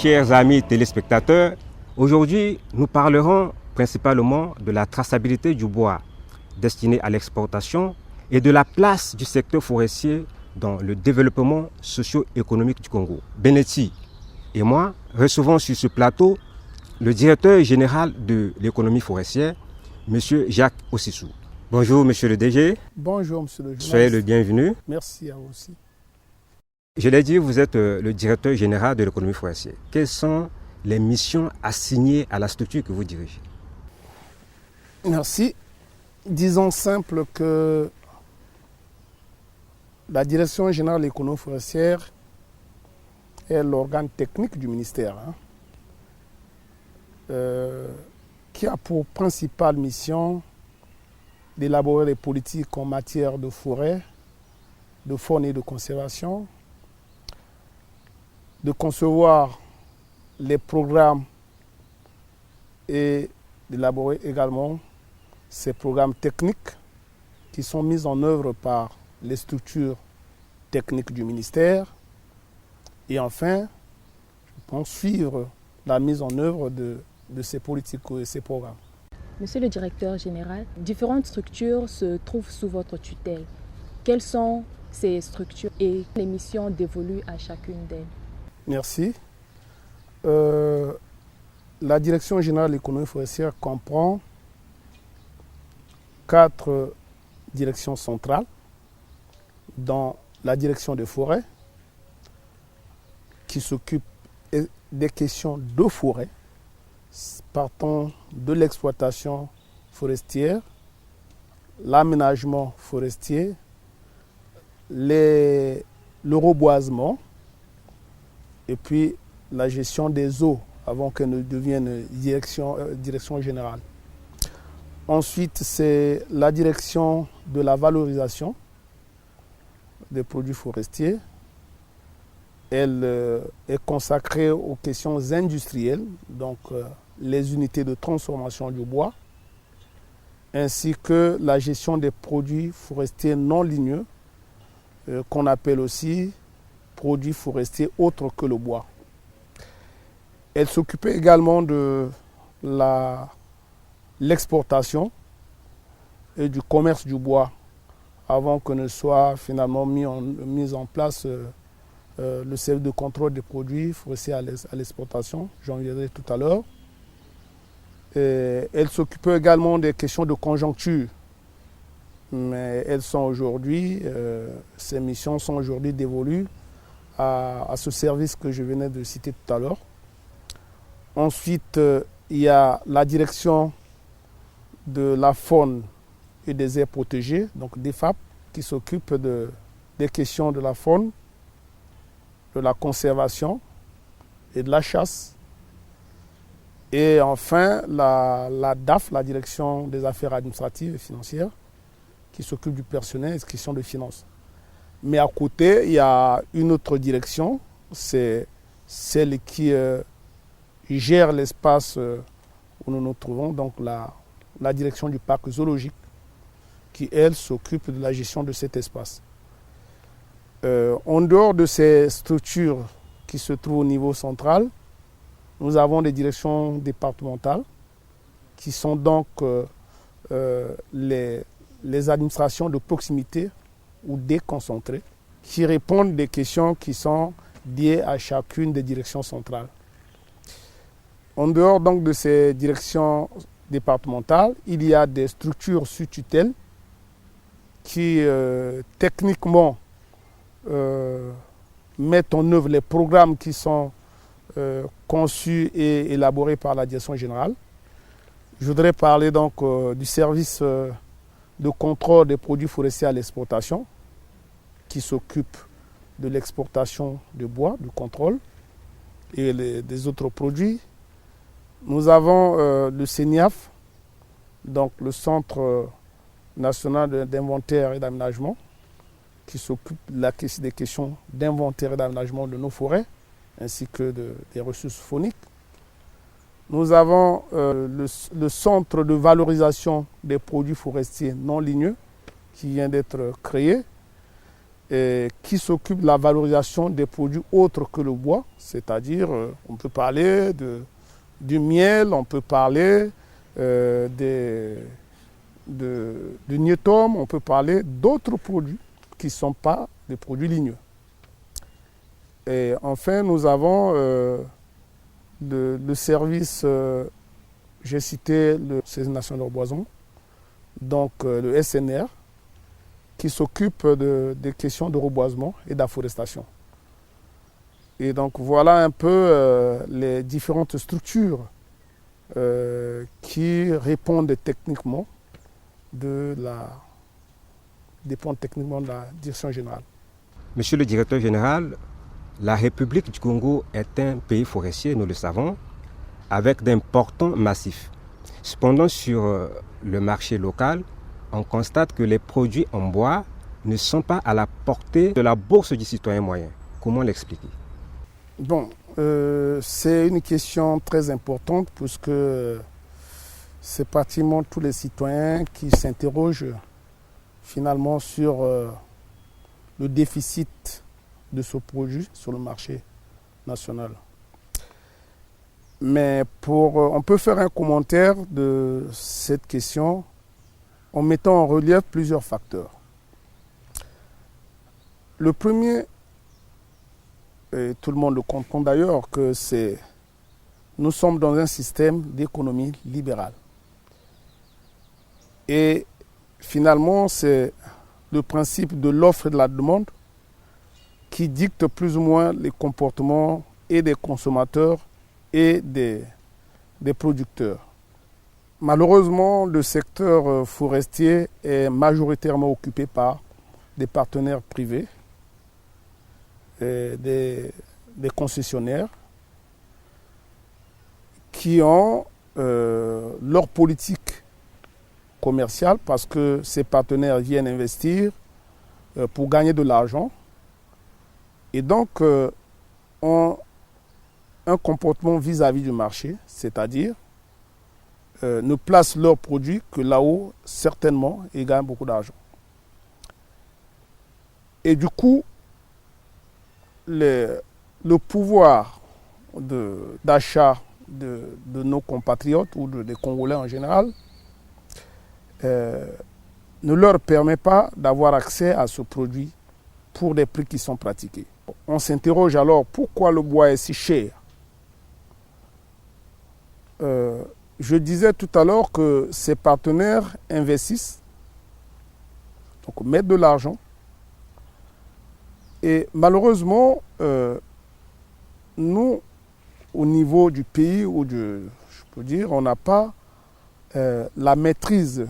chers amis téléspectateurs, aujourd'hui nous parlerons principalement de la traçabilité du bois destiné à l'exportation et de la place du secteur forestier dans le développement socio-économique du Congo. Benetti et moi recevons sur ce plateau le directeur général de l'économie forestière, M. Jacques Ossissou. Bonjour M. le DG. Bonjour M. le journaliste. Soyez le bienvenu. Merci à vous aussi. Je l'ai dit, vous êtes le directeur général de l'économie forestière. Quelles sont les missions assignées à la structure que vous dirigez? Merci. Disons simple que la direction générale de l'économie forestière est l'organe technique du ministère, qui a pour principale mission d'élaborer des politiques en matière de forêt, de faune et de conservation, de concevoir les programmes et d'élaborer également ces programmes techniques qui sont mis en œuvre par les structures techniques du ministère et enfin, je pense suivre la mise en œuvre de ces politiques et ces programmes. Monsieur le directeur général, différentes structures se trouvent sous votre tutelle. Quelles sont ces structures et les missions dévolues à chacune d'elles? Merci. La direction générale de l'économie forestière comprend 4 directions centrales, dans la direction des forêts, qui s'occupe des questions de forêt, partant de l'exploitation forestière, l'aménagement forestier, le reboisement, et puis la gestion des eaux avant qu'elle ne devienne direction générale. Ensuite, c'est la direction de la valorisation des produits forestiers. Elle est consacrée aux questions industrielles, donc les unités de transformation du bois, ainsi que la gestion des produits forestiers non ligneux, qu'on appelle aussi produits forestiers autres que le bois. Elle s'occupait également de l'exportation et du commerce du bois avant que ne soit finalement mis en place le service de contrôle des produits forestiers à l'exportation. J'en viendrai tout à l'heure. Elle s'occupait également des questions de conjoncture. Mais ces missions sont aujourd'hui dévolues à ce service que je venais de citer tout à l'heure. Ensuite, il y a la direction de la faune et des aires protégées, donc DEFAP, qui s'occupe des questions de la faune, de la conservation et de la chasse. Et enfin, la DAF, la direction des affaires administratives et financières, qui s'occupe du personnel et des questions de finances. Mais à côté, il y a une autre direction, c'est celle qui gère l'espace où nous nous trouvons, donc la direction du parc zoologique, qui, elle, s'occupe de la gestion de cet espace. En dehors de ces structures qui se trouvent au niveau central, nous avons des directions départementales, qui sont donc les administrations de proximité ou déconcentrées, qui répondent des questions qui sont liées à chacune des directions centrales. En dehors donc de ces directions départementales, il y a des structures sous tutelle qui techniquement mettent en œuvre les programmes qui sont conçus et élaborés par la direction générale. Je voudrais parler donc du service de contrôle des produits forestiers à l'exportation, qui s'occupe de l'exportation de bois, du contrôle et des autres produits. Nous avons le CENIAF, donc le Centre national d'inventaire et d'aménagement, qui s'occupe des questions d'inventaire et d'aménagement de nos forêts, ainsi que des ressources fauniques. Nous avons le Centre de valorisation des produits forestiers non ligneux, qui vient d'être créé. qui s'occupe de la valorisation des produits autres que le bois, c'est-à-dire on peut parler du miel, on peut parler du niotum, on peut parler d'autres produits qui ne sont pas des produits ligneux. Et enfin, nous avons le service, j'ai cité le Service national de reboisement, donc le SNR, qui s'occupe des questions de reboisement et d'afforestation. Et donc voilà un peu les différentes structures qui répondent techniquement dépendent techniquement de la direction générale. Monsieur le directeur général, la République du Congo est un pays forestier, nous le savons, avec d'importants massifs. Cependant, sur le marché local, on constate que les produits en bois ne sont pas à la portée de la bourse du citoyen moyen. Comment l'expliquer? Bon, c'est une question très importante puisque c'est pratiquement tous les citoyens qui s'interrogent finalement sur le déficit de ce produit sur le marché national. Mais on peut faire un commentaire de cette question en mettant en relief plusieurs facteurs. Le premier, et tout le monde le comprend d'ailleurs, que nous sommes dans un système d'économie libérale. Et finalement, c'est le principe de l'offre et de la demande qui dicte plus ou moins les comportements et des consommateurs et des producteurs. Malheureusement, le secteur forestier est majoritairement occupé par des partenaires privés, et des concessionnaires qui ont leur politique commerciale parce que ces partenaires viennent investir pour gagner de l'argent et donc ont un comportement vis-à-vis du marché, c'est-à-dire ne placent leurs produits que là-haut, certainement, ils gagnent beaucoup d'argent. Et du coup, le pouvoir d'achat de nos compatriotes ou des Congolais en général ne leur permet pas d'avoir accès à ce produit pour des prix qui sont pratiqués. On s'interroge alors pourquoi le bois est si cher. Je disais tout à l'heure que ces partenaires investissent, donc mettent de l'argent. Et malheureusement, nous, au niveau du pays, je peux dire, on n'a pas la maîtrise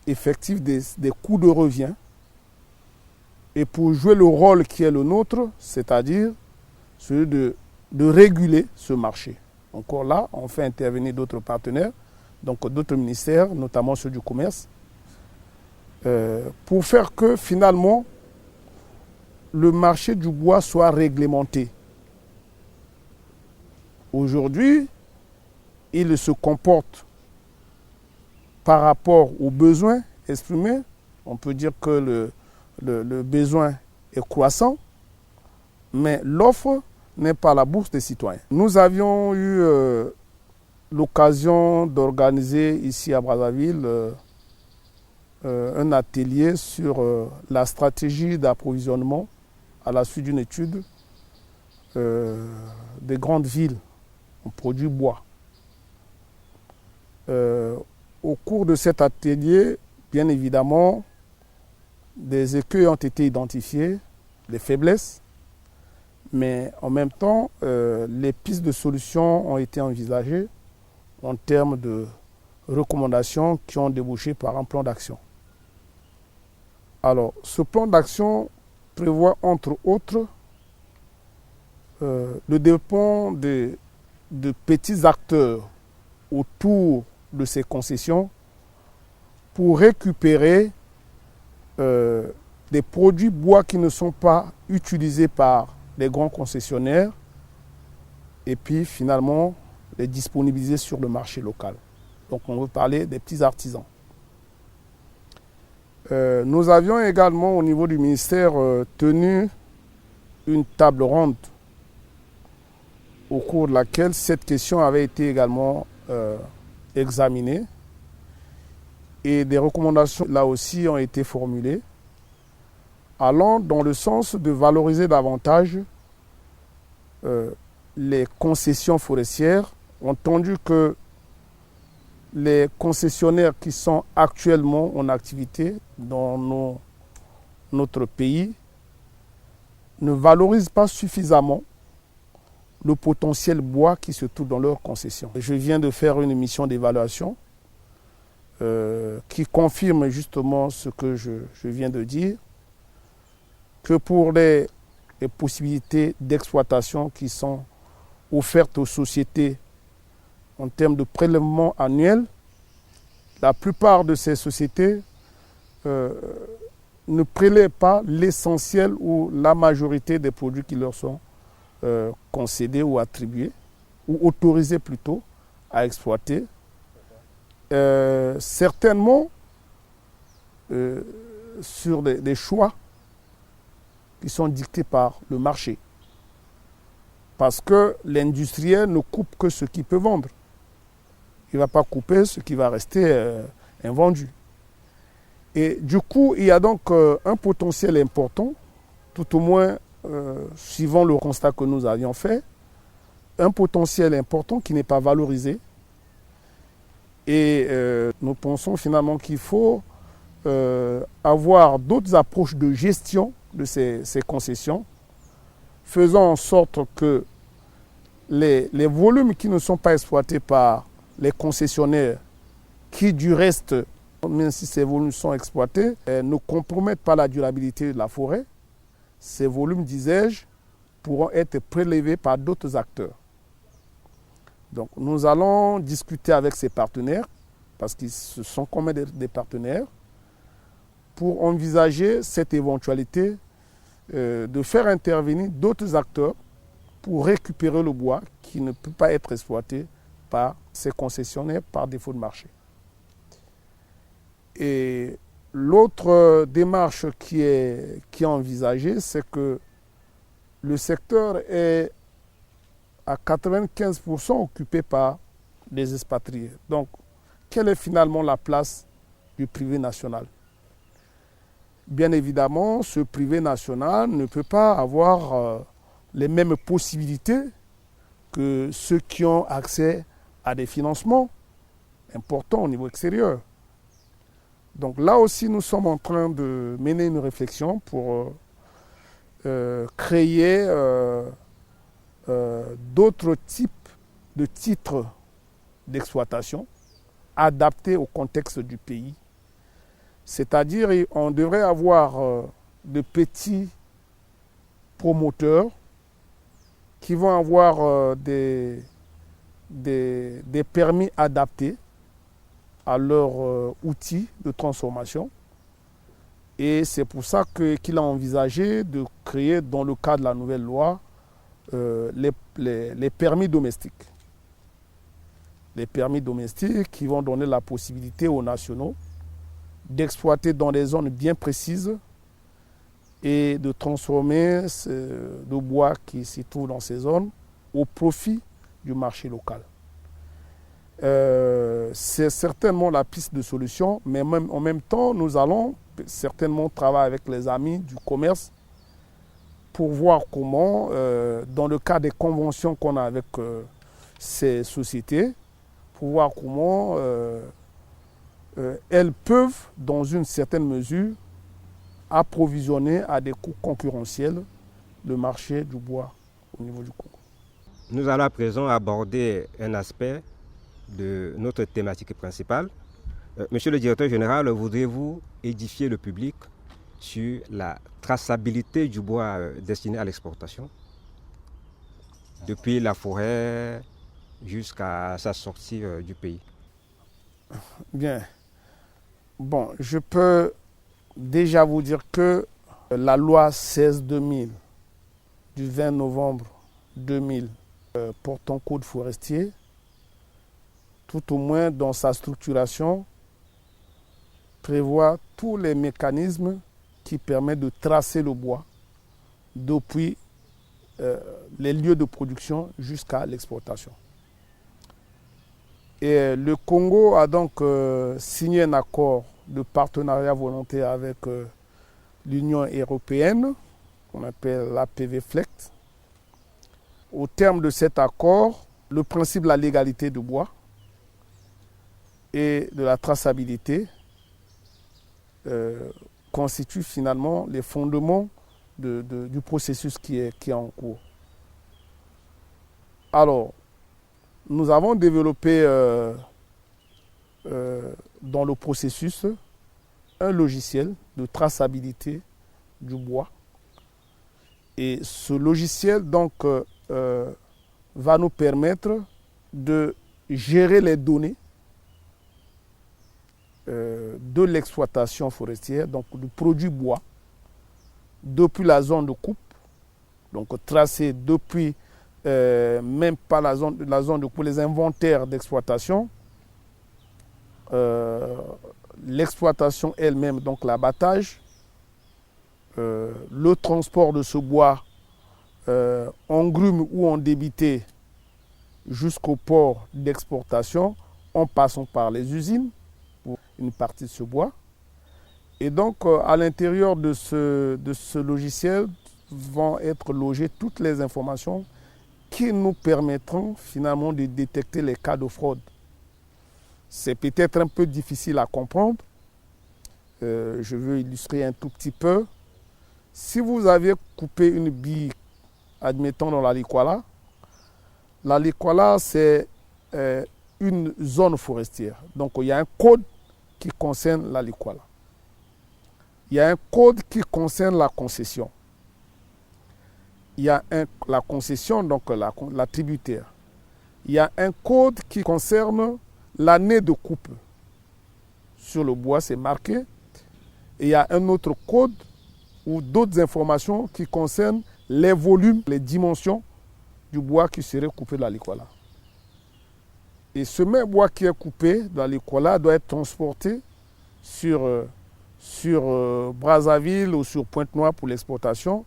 effective des coûts de revient. Et pour jouer le rôle qui est le nôtre, c'est-à-dire celui de réguler ce marché. Encore là, on fait intervenir d'autres partenaires, donc d'autres ministères, notamment ceux du commerce, pour faire que finalement, le marché du bois soit réglementé. Aujourd'hui, il se comporte par rapport aux besoins exprimés. On peut dire que le besoin est croissant, mais l'offre n'est pas à la bourse des citoyens. Nous avions eu l'occasion d'organiser ici à Brazzaville un atelier sur la stratégie d'approvisionnement à la suite d'une étude des grandes villes en produits bois. Au cours de cet atelier, bien évidemment, des écueils ont été identifiés, des faiblesses, mais en même temps, les pistes de solutions ont été envisagées en termes de recommandations qui ont débouché par un plan d'action. Alors, ce plan d'action prévoit entre autres le déploiement de petits acteurs autour de ces concessions pour récupérer des produits bois qui ne sont pas utilisés par les grands concessionnaires et puis finalement les disponibiliser sur le marché local. Donc on veut parler des petits artisans. Nous avions également au niveau du ministère tenu une table ronde au cours de laquelle cette question avait été également examinée et des recommandations là aussi ont été formulées allant dans le sens de valoriser davantage les concessions forestières, entendu que les concessionnaires qui sont actuellement en activité dans notre pays ne valorisent pas suffisamment le potentiel bois qui se trouve dans leurs concessions. Je viens de faire une mission d'évaluation qui confirme justement ce que je viens de dire, que pour les possibilités d'exploitation qui sont offertes aux sociétés en termes de prélèvement annuel, la plupart de ces sociétés ne prélèvent pas l'essentiel ou la majorité des produits qui leur sont concédés ou attribués, ou autorisés plutôt à exploiter. Certainement sur des choix qui sont dictés par le marché. Parce que l'industriel ne coupe que ce qu'il peut vendre. Il ne va pas couper ce qui va rester invendu. Et du coup, il y a donc un potentiel important, tout au moins suivant le constat que nous avions fait, un potentiel important qui n'est pas valorisé. Et nous pensons finalement qu'il faut avoir d'autres approches de gestion de ces concessions, faisant en sorte que les volumes qui ne sont pas exploités par les concessionnaires, qui du reste, même si ces volumes sont exploités, ne compromettent pas la durabilité de la forêt, ces volumes, disais-je, pourront être prélevés par d'autres acteurs. Donc nous allons discuter avec ces partenaires, parce qu'ils sont quand même des partenaires, pour envisager cette éventualité de faire intervenir d'autres acteurs pour récupérer le bois qui ne peut pas être exploité par ces concessionnaires par défaut de marché. Et l'autre démarche qui est envisagée, c'est que le secteur est à 95% occupé par des expatriés. Donc, quelle est finalement la place du privé national? Bien évidemment, ce privé national ne peut pas avoir les mêmes possibilités que ceux qui ont accès à des financements importants au niveau extérieur. Donc là aussi, nous sommes en train de mener une réflexion pour créer d'autres types de titres d'exploitation adaptés au contexte du pays. C'est-à-dire, on devrait avoir de petits promoteurs qui vont avoir des permis adaptés à leurs outils de transformation. Et c'est pour ça qu'il a envisagé de créer, dans le cadre de la nouvelle loi, les permis domestiques. Les permis domestiques qui vont donner la possibilité aux nationaux d'exploiter dans des zones bien précises et de transformer le bois qui s'y trouve dans ces zones au profit du marché local. C'est certainement la piste de solution, mais en même temps, nous allons certainement travailler avec les amis du commerce pour voir comment, dans le cadre des conventions qu'on a avec ces sociétés, pour voir comment elles peuvent, dans une certaine mesure, approvisionner à des coûts concurrentiels le marché du bois au niveau du Congo. Nous allons à présent aborder un aspect de notre thématique principale. Monsieur le directeur général, voudriez-vous édifier le public sur la traçabilité du bois destiné à l'exportation, depuis la forêt jusqu'à sa sortie du pays? Bien. Bon, je peux déjà vous dire que la loi 16-2000 du 20 novembre 2000 portant code forestier, tout au moins dans sa structuration, prévoit tous les mécanismes qui permettent de tracer le bois depuis les lieux de production jusqu'à l'exportation. Et le Congo a donc signé un accord de partenariat volontaire avec l'Union européenne, qu'on appelle l'APV-FLECT. Au terme de cet accord, le principe de la légalité du bois et de la traçabilité constituent finalement les fondements du processus qui est en cours. Alors, nous avons développé dans le processus un logiciel de traçabilité du bois. Et ce logiciel donc, va nous permettre de gérer les données de l'exploitation forestière, donc du produit bois, depuis la zone de coupe, donc tracé depuis même pas la zone de coupe, les inventaires d'exploitation, l'exploitation elle-même, donc l'abattage, le transport de ce bois en grume ou en débité jusqu'au port d'exportation en passant par les usines pour une partie de ce bois. Et donc à l'intérieur de ce logiciel vont être logées toutes les informations qui nous permettront finalement de détecter les cas de fraude. C'est peut-être un peu difficile à comprendre. Je veux illustrer un tout petit peu. Si vous avez coupé une bille, admettons dans la Likwala c'est une zone forestière. Donc il y a un code qui concerne la Likwala. Il y a un code qui concerne la concession. Il y a la concession, donc la tributaire. Il y a un code qui concerne l'année de coupe. Sur le bois, c'est marqué. Et il y a un autre code ou d'autres informations qui concernent les volumes, les dimensions du bois qui serait coupé de la Likwala. Et ce même bois qui est coupé de la Likwala doit être transporté sur Brazzaville ou sur Pointe-Noire pour l'exportation.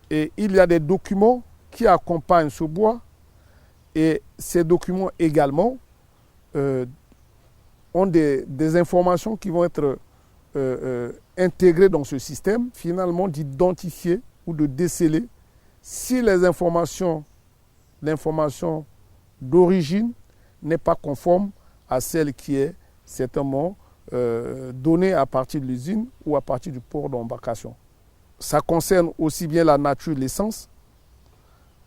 Et il y a des documents qui accompagnent ce bois. Et ces documents également ont des informations qui vont être intégrées dans ce système, finalement d'identifier ou de déceler si l'information d'origine n'est pas conforme à celle qui est certainement donnée à partir de l'usine ou à partir du port d'embarcation. Ça concerne aussi bien la nature de l'essence,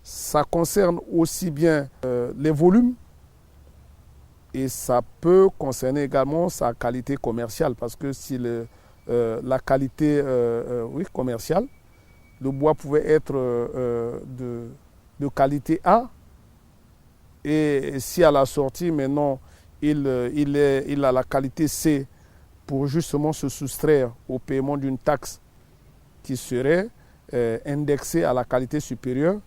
ça concerne aussi bien les volumes, et ça peut concerner également sa qualité commerciale, parce que si la qualité commerciale, le bois pouvait être de qualité A, et si à la sortie maintenant il a la qualité C pour justement se soustraire au paiement d'une taxe qui serait indexée à la qualité supérieure,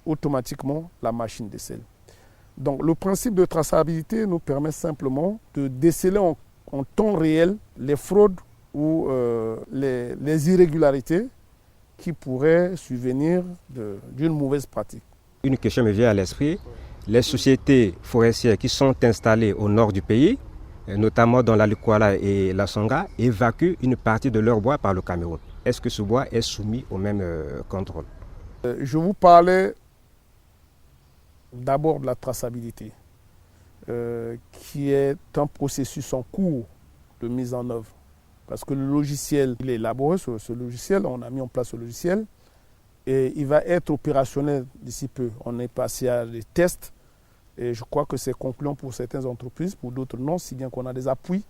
automatiquement la machine décèle. Donc le principe de traçabilité nous permet simplement de déceler en temps réel les fraudes ou les irrégularités qui pourraient survenir d'une mauvaise pratique. Une question me vient à l'esprit. Les sociétés forestières qui sont installées au nord du pays, notamment dans la Likwala et la Songa, évacuent une partie de leur bois par le Cameroun. Est-ce que ce bois est soumis au même contrôle? Je vous parlais d'abord de la traçabilité, qui est un processus en cours de mise en œuvre. Parce que le logiciel, il est élaboré, ce logiciel, on a mis en place ce logiciel, et il va être opérationnel d'ici peu. On est passé à des tests, et je crois que c'est concluant pour certaines entreprises, pour d'autres non, si bien qu'on a des appuis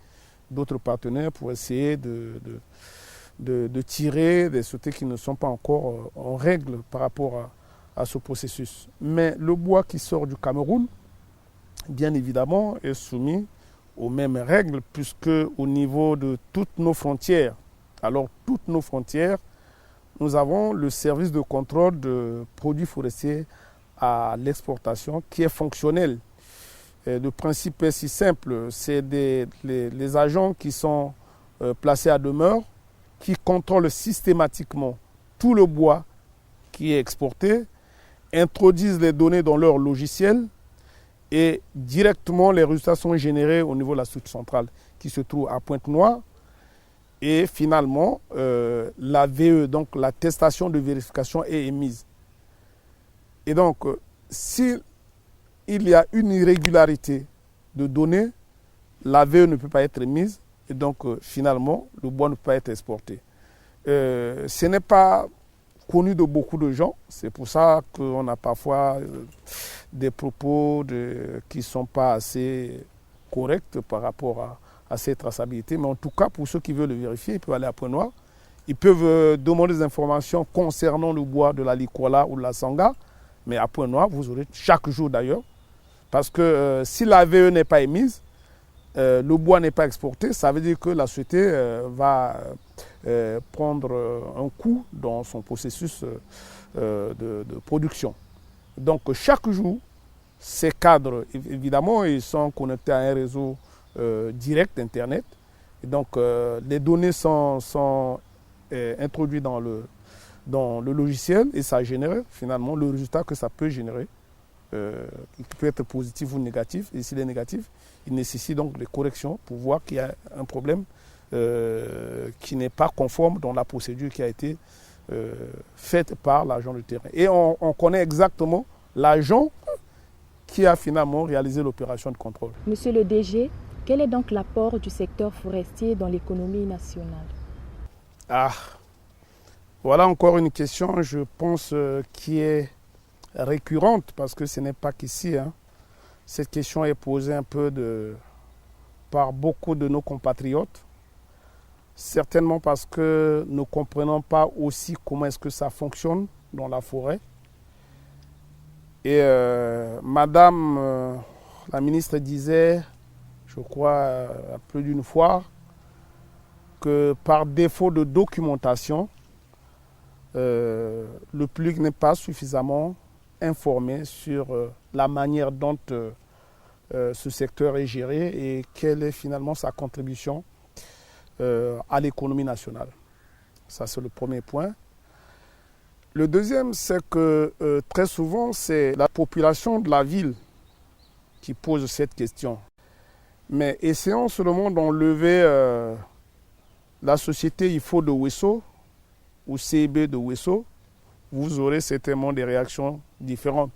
d'autres partenaires pour essayer de tirer des sociétés qui ne sont pas encore en règle par rapport à ce processus. Mais le bois qui sort du Cameroun, bien évidemment, est soumis aux mêmes règles, puisque au niveau de toutes nos frontières, alors toutes nos frontières, nous avons le service de contrôle de produits forestiers à l'exportation qui est fonctionnel. Et le principe est si simple, c'est les agents qui sont placés à demeure qui contrôlent systématiquement tout le bois qui est exporté, introduisent les données dans leur logiciel et directement les résultats sont générés au niveau de la structure centrale qui se trouve à Pointe-Noire. Et finalement, la VE, donc l'attestation de vérification, est émise. Et donc, s'il y a une irrégularité de données, la VE ne peut pas être émise et donc finalement, le bois ne peut pas être exporté. Ce n'est pas connu de beaucoup de gens, c'est pour ça qu'on a parfois des propos qui ne sont pas assez corrects par rapport à cette traçabilité. Mais en tout cas, pour ceux qui veulent le vérifier, ils peuvent aller à Pointe-Noire. Ils peuvent demander des informations concernant le bois de la Likwala ou de la Sanga. Mais à Pointe-Noire, vous aurez chaque jour d'ailleurs. Parce que si la VE n'est pas émise, le bois n'est pas exporté, ça veut dire que la société va prendre un coup dans son processus de production. Donc chaque jour, ces cadres, évidemment, ils sont connectés à un réseau direct Internet. Et donc les données sont introduites dans le logiciel et ça génère finalement le résultat que ça peut générer. Il peut être positif ou négatif. Et s'il est négatif, il nécessite donc des corrections pour voir qu'il y a un problème qui n'est pas conforme dans la procédure qui a été faite par l'agent de terrain. Et on connaît exactement l'agent qui a finalement réalisé l'opération de contrôle. Monsieur le DG, quel est donc l'apport du secteur forestier dans l'économie nationale? Voilà encore une question, je pense, qui est récurrente parce que ce n'est pas qu'ici. Cette question est posée un peu par beaucoup de nos compatriotes. Certainement parce que nous ne comprenons pas aussi comment est-ce que ça fonctionne dans la forêt. Et Madame la ministre disait, je crois plus d'une fois, que par défaut de documentation, le public n'est pas suffisamment informé sur la manière dont ce secteur est géré et quelle est finalement sa contribution à l'économie nationale. Ça, c'est le premier point. Le deuxième, c'est que très souvent, c'est la population de la ville qui pose cette question. Mais essayons seulement d'enlever la société IFO de Ouesso ou CIB de Ouesso, vous aurez certainement des réactions différentes.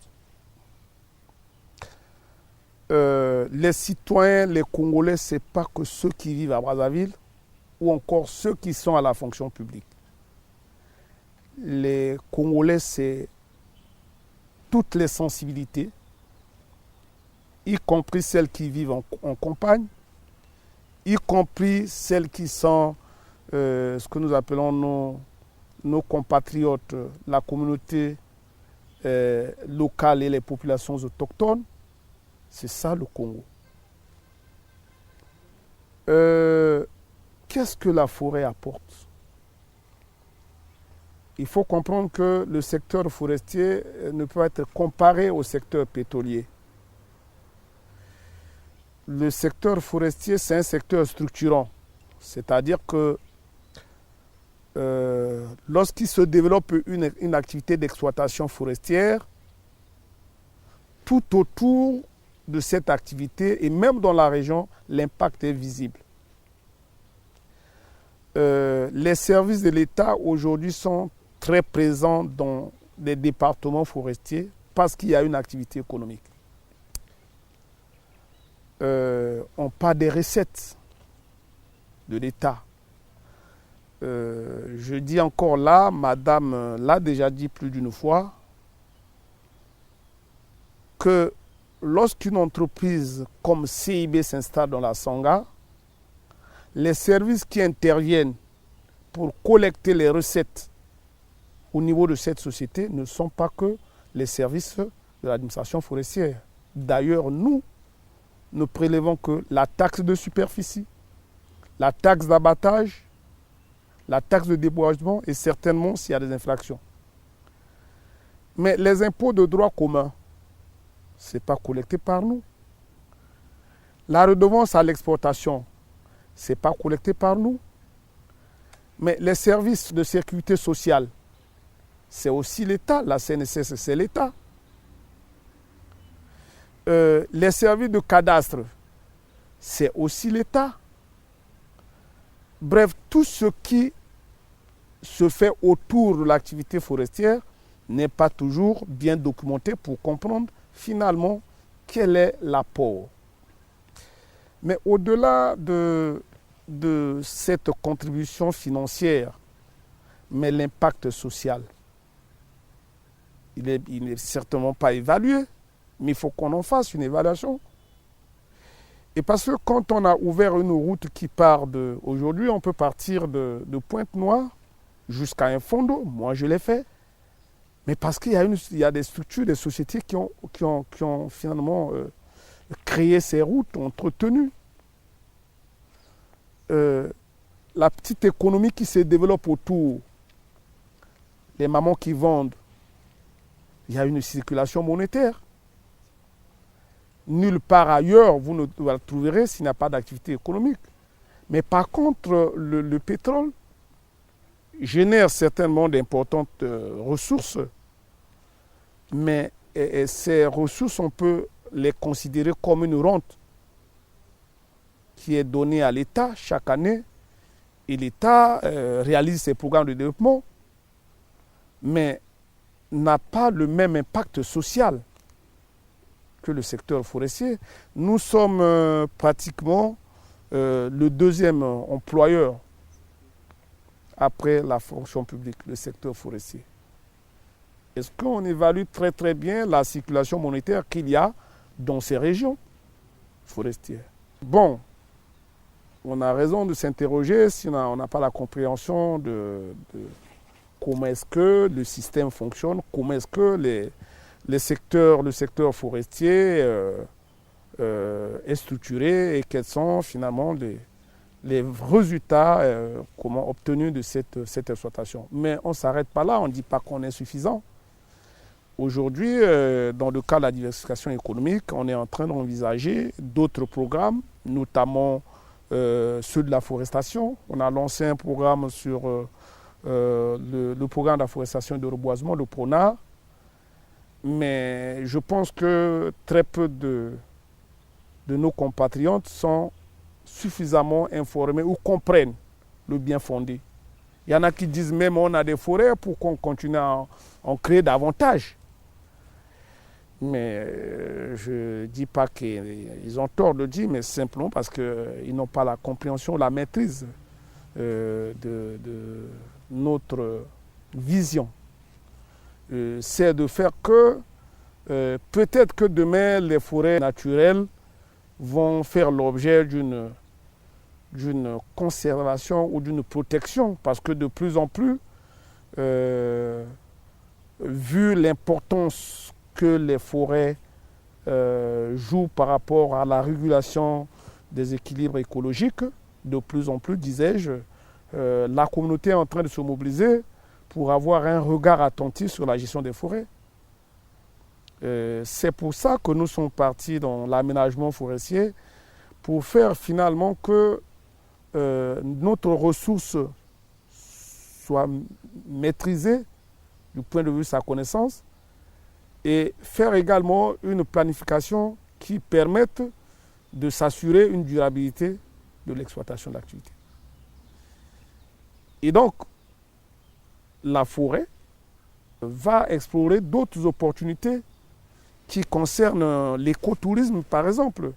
Les citoyens, les Congolais, ce n'est pas que ceux qui vivent à Brazzaville ou encore ceux qui sont à la fonction publique. Les Congolais, c'est toutes les sensibilités, y compris celles qui vivent en campagne, y compris celles qui sont ce que nous appelons nos compatriotes, la communauté locale et les populations autochtones. C'est ça le Congo. Qu'est-ce que la forêt apporte? Il faut comprendre que le secteur forestier ne peut être comparé au secteur pétrolier. Le secteur forestier, c'est un secteur structurant. C'est-à-dire que lorsqu'il se développe une activité d'exploitation forestière, tout autour de cette activité et même dans la région, l'impact est visible. Les services de l'État aujourd'hui sont très présents dans les départements forestiers parce qu'il y a une activité économique. On parle des recettes de l'État. Je dis encore là, madame l'a déjà dit plus d'une fois, que lorsqu'une entreprise comme CIB s'installe dans la Sanga, les services qui interviennent pour collecter les recettes au niveau de cette société ne sont pas que les services de l'administration forestière. D'ailleurs, nous ne prélevons que la taxe de superficie, la taxe d'abattage, la taxe de déboisement et certainement s'il y a des infractions. Mais les impôts de droit commun, ce n'est pas collecté par nous. La redevance à l'exportation, ce n'est pas collecté par nous. Mais les services de sécurité sociale, c'est aussi l'État. La CNSS, c'est l'État. Les services de cadastre, c'est aussi l'État. Bref, tout ce qui se fait autour de l'activité forestière n'est pas toujours bien documenté pour comprendre finalement quel est l'apport. Mais au-delà de cette contribution financière, mais l'impact social, il n'est certainement pas évalué, mais il faut qu'on en fasse une évaluation. Et parce que quand on a ouvert une route qui part aujourd'hui, on peut partir de Pointe-Noire jusqu'à un fond d'eau. Moi, je l'ai fait. Mais parce qu'il y a des structures, des sociétés qui ont finalement créé ces routes, entretenu. La petite économie qui se développe autour, les mamans qui vendent, il y a une circulation monétaire. Nulle part ailleurs, vous ne la trouverez s'il n'y a pas d'activité économique. Mais par contre, le pétrole génère certainement d'importantes ressources, mais ces ressources, on peut les considérer comme une rente qui est donnée à l'État chaque année. Et l'État réalise ses programmes de développement, mais n'a pas le même impact social que le secteur forestier. Nous sommes pratiquement le deuxième employeur après la fonction publique, le secteur forestier. Est-ce qu'on évalue très très bien la circulation monétaire qu'il y a dans ces régions forestières? Bon, on a raison de s'interroger si on n'a pas la compréhension de comment est-ce que le système fonctionne, comment est-ce que le secteur forestier est structuré et quels sont finalement les résultats obtenus de cette exploitation. Mais on ne s'arrête pas là, on ne dit pas qu'on est suffisant. Aujourd'hui, dans le cas de la diversification économique, on est en train d'envisager d'autres programmes, notamment ceux de la forestation. On a lancé un programme sur le programme d'afforestation et de reboisement, le PRONAR. Mais je pense que très peu de nos compatriotes sont suffisamment informés ou comprennent le bien fondé. Il y en a qui disent même on a des forêts pour qu'on continue à en créer davantage. Mais je ne dis pas qu'ils ont tort de le dire, mais simplement parce qu'ils n'ont pas la compréhension, la maîtrise de notre vision. C'est de faire que peut-être que demain les forêts naturelles vont faire l'objet d'une conservation ou d'une protection, parce que de plus en plus, vu l'importance que les forêts jouent par rapport à la régulation des équilibres écologiques, de plus en plus, disais-je, la communauté est en train de se mobiliser pour avoir un regard attentif sur la gestion des forêts. C'est pour ça que nous sommes partis dans l'aménagement forestier, pour faire finalement que notre ressource soit maîtrisée du point de vue de sa connaissance, et faire également une planification qui permette de s'assurer une durabilité de l'exploitation de l'activité. Et donc, la forêt va explorer d'autres opportunités qui concernent l'écotourisme, par exemple.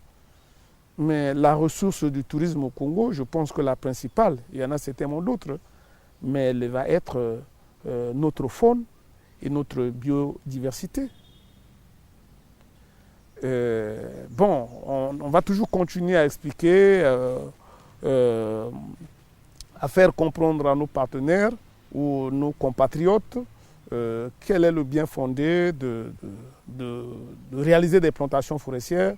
Mais la ressource du tourisme au Congo, je pense que la principale, il y en a certainement d'autres, mais elle va être notre faune et notre biodiversité. On va toujours continuer à expliquer, à faire comprendre à nos partenaires ou nos compatriotes quel est le bien fondé de réaliser des plantations forestières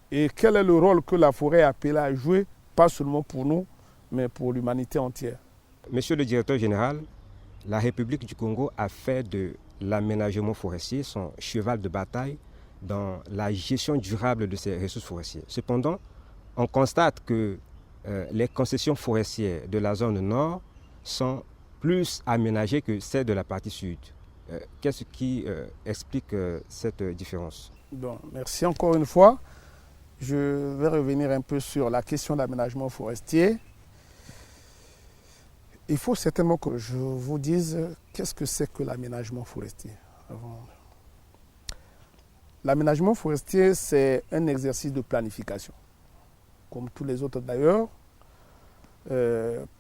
et quel est le rôle que la forêt est appelée à jouer, pas seulement pour nous, mais pour l'humanité entière. Monsieur le directeur général, la République du Congo a fait de l'aménagement forestier son cheval de bataille dans la gestion durable de ses ressources forestières. Cependant, on constate que les concessions forestières de la zone nord sont plus aménagées que celles de la partie sud. Qu'est-ce qui explique cette différence? Bon, merci encore une fois. Je vais revenir un peu sur la question d'aménagement forestier. Il faut certainement que je vous dise qu'est-ce que c'est que l'aménagement forestier. L'aménagement forestier, c'est un exercice de planification. Comme tous les autres d'ailleurs,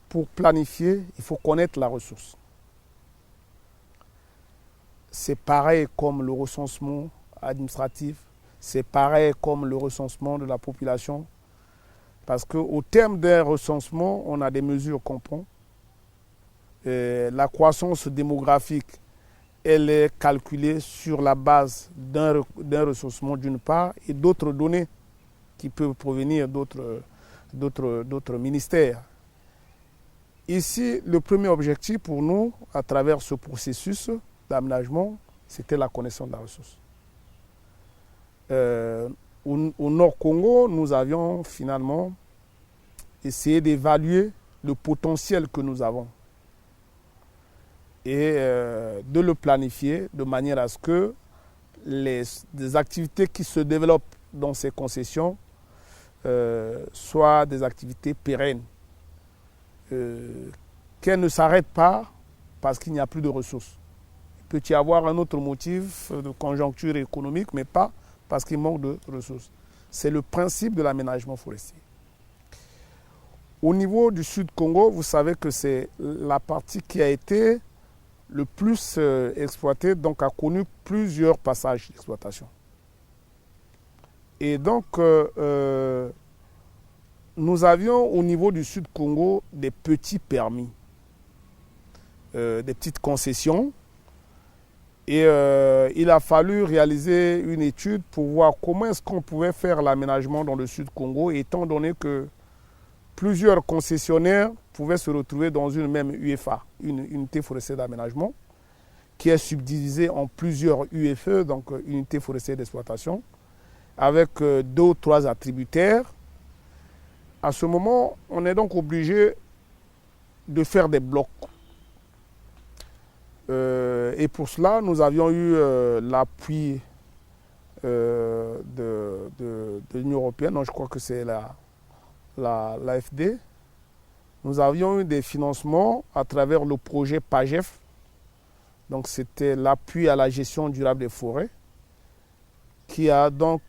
pour planifier, il faut connaître la ressource. C'est pareil comme le recensement administratif, c'est pareil comme le recensement de la population, parce qu'au terme d'un recensement, on a des mesures qu'on prend. La croissance démographique, elle est calculée sur la base d'un recensement d'une part et d'autres données qui peuvent provenir d'autres ministères. Ici, le premier objectif pour nous, à travers ce processus d'aménagement, c'était la connaissance de la ressource. Au Nord Congo, nous avions finalement essayé d'évaluer le potentiel que nous avons et de le planifier de manière à ce que des activités qui se développent dans ces concessions soient des activités pérennes, qu'elles ne s'arrêtent pas parce qu'il n'y a plus de ressources. Il peut y avoir un autre motif de conjoncture économique, mais pas parce qu'il manque de ressources. C'est le principe de l'aménagement forestier. Au niveau du Sud Congo, vous savez que c'est la partie qui a été le plus exploitée, donc a connu plusieurs passages d'exploitation. Et donc, nous avions au niveau du Sud Congo des petits permis, des petites concessions. Et il a fallu réaliser une étude pour voir comment est-ce qu'on pouvait faire l'aménagement dans le Sud Congo, étant donné que plusieurs concessionnaires pouvaient se retrouver dans une même UFA, une unité forestière d'aménagement, qui est subdivisée en plusieurs UFE, donc unités forestières d'exploitation, avec 2 ou 3 attributaires. À ce moment, on est donc obligé de faire des blocs. Et pour cela, nous avions eu l'appui de l'Union européenne, non, je crois que c'est l'AFD. Nous avions eu des financements à travers le projet PAGEF. Donc c'était l'appui à la gestion durable des forêts qui a donc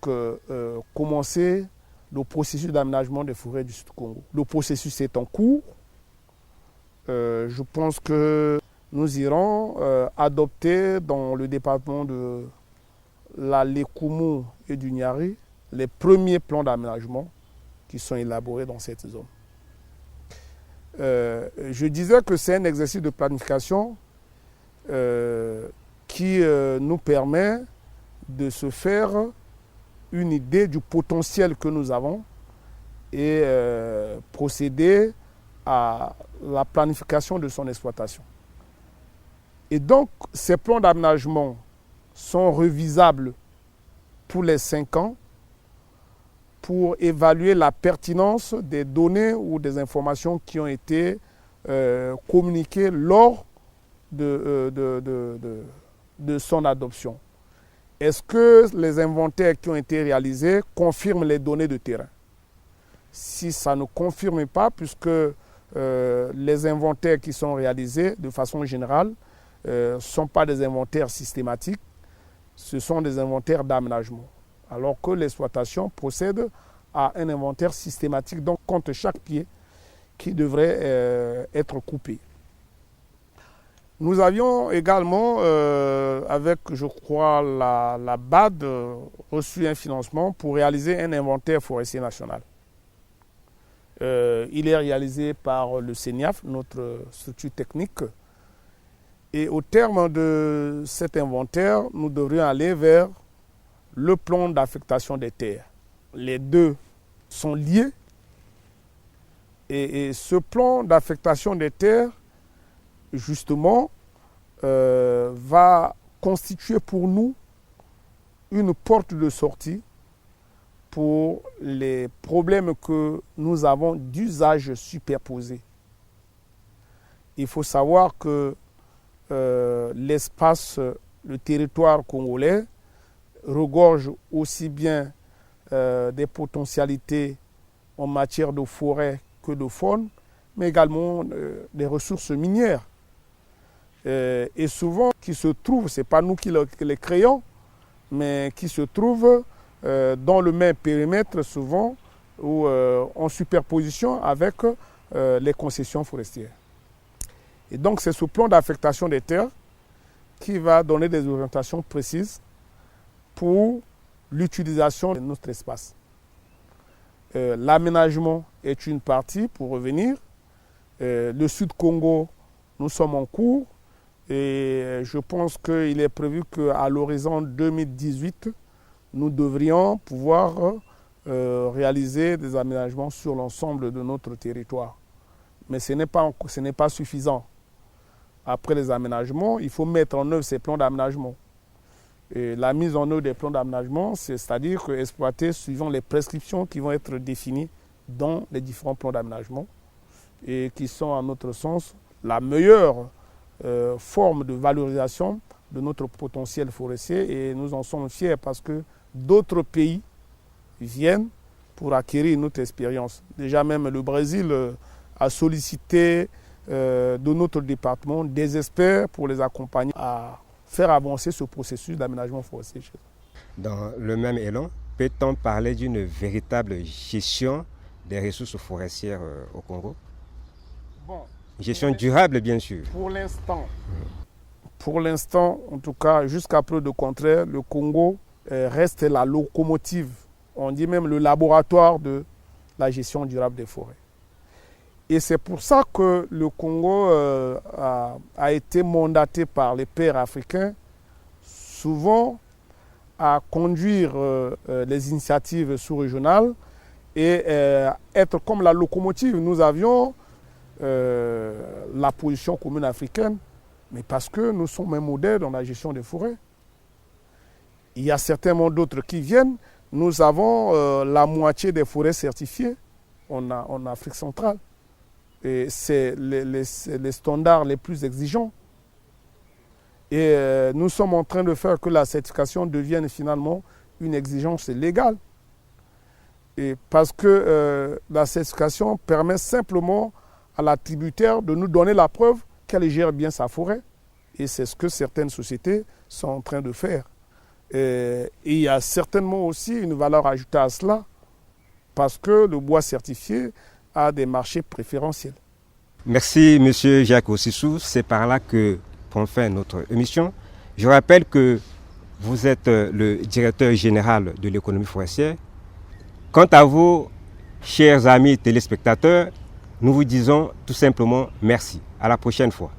commencé le processus d'aménagement des forêts du Sud Congo. Le processus est en cours. Je pense que nous irons adopter dans le département de la Lekumu et du Niari les premiers plans d'aménagement qui sont élaborés dans cette zone. Je disais que c'est un exercice de planification qui nous permet de se faire une idée du potentiel que nous avons et procéder à la planification de son exploitation. Et donc, ces plans d'aménagement sont revisables tous les 5 ans pour évaluer la pertinence des données ou des informations qui ont été communiquées lors de son adoption. Est-ce que les inventaires qui ont été réalisés confirment les données de terrain? Si ça ne confirme pas, puisque les inventaires qui sont réalisés de façon générale ne sont pas des inventaires systématiques, ce sont des inventaires d'aménagement. Alors que l'exploitation procède à un inventaire systématique, donc compte chaque pied qui devrait être coupé. Nous avions également, avec je crois la BAD, reçu un financement pour réaliser un inventaire forestier national. Il est réalisé par le CENIAF, notre structure technique. Et au terme de cet inventaire, nous devrions aller vers le plan d'affectation des terres. Les deux sont liés. Et ce plan d'affectation des terres, justement, va constituer pour nous une porte de sortie pour les problèmes que nous avons d'usage superposé. Il faut savoir que l'espace, le territoire congolais regorge aussi bien des potentialités en matière de forêt que de faune, mais également des ressources minières. Et souvent, qui se trouvent, ce n'est pas nous qui les créons, mais qui se trouvent dans le même périmètre souvent ou en superposition avec les concessions forestières. Et donc c'est ce plan d'affectation des terres qui va donner des orientations précises pour l'utilisation de notre espace. L'aménagement est une partie, pour revenir. Le Sud Congo, nous sommes en cours et je pense qu'il est prévu qu'à l'horizon 2018, nous devrions pouvoir réaliser des aménagements sur l'ensemble de notre territoire. Mais ce n'est pas suffisant. Après les aménagements, il faut mettre en œuvre ces plans d'aménagement. Et la mise en œuvre des plans d'aménagement, c'est-à-dire exploiter suivant les prescriptions qui vont être définies dans les différents plans d'aménagement et qui sont, à notre sens, la meilleure forme de valorisation de notre potentiel forestier. Et nous en sommes fiers parce que d'autres pays viennent pour acquérir notre expérience. Déjà même le Brésil a sollicité de notre département des experts pour les accompagner à faire avancer ce processus d'aménagement forestier. Dans le même élan, peut-on parler d'une véritable gestion des ressources forestières au Congo? Gestion durable, bien sûr. Pour l'instant, en tout cas, jusqu'à preuve de contraire, le Congo reste la locomotive, on dit même le laboratoire de la gestion durable des forêts. Et c'est pour ça que le Congo a été mandaté par les pairs africains souvent à conduire les initiatives sous-régionales et être comme la locomotive. Nous avions la position commune africaine, mais parce que nous sommes un modèle dans la gestion des forêts. Il y a certainement d'autres qui viennent. Nous avons la moitié des forêts certifiées en Afrique centrale. Et c'est les standards les plus exigeants. Et nous sommes en train de faire que la certification devienne finalement une exigence légale. Et parce que la certification permet simplement à l'attributaire de nous donner la preuve qu'elle gère bien sa forêt. Et c'est ce que certaines sociétés sont en train de faire. Et il y a certainement aussi une valeur ajoutée à cela, parce que le bois certifié a des marchés préférentiels. Merci M. Jacques Ossissou. C'est par là que prend fin notre émission. Je rappelle que vous êtes le directeur général de l'économie forestière. Quant à vous, chers amis téléspectateurs, nous vous disons tout simplement merci. À la prochaine fois.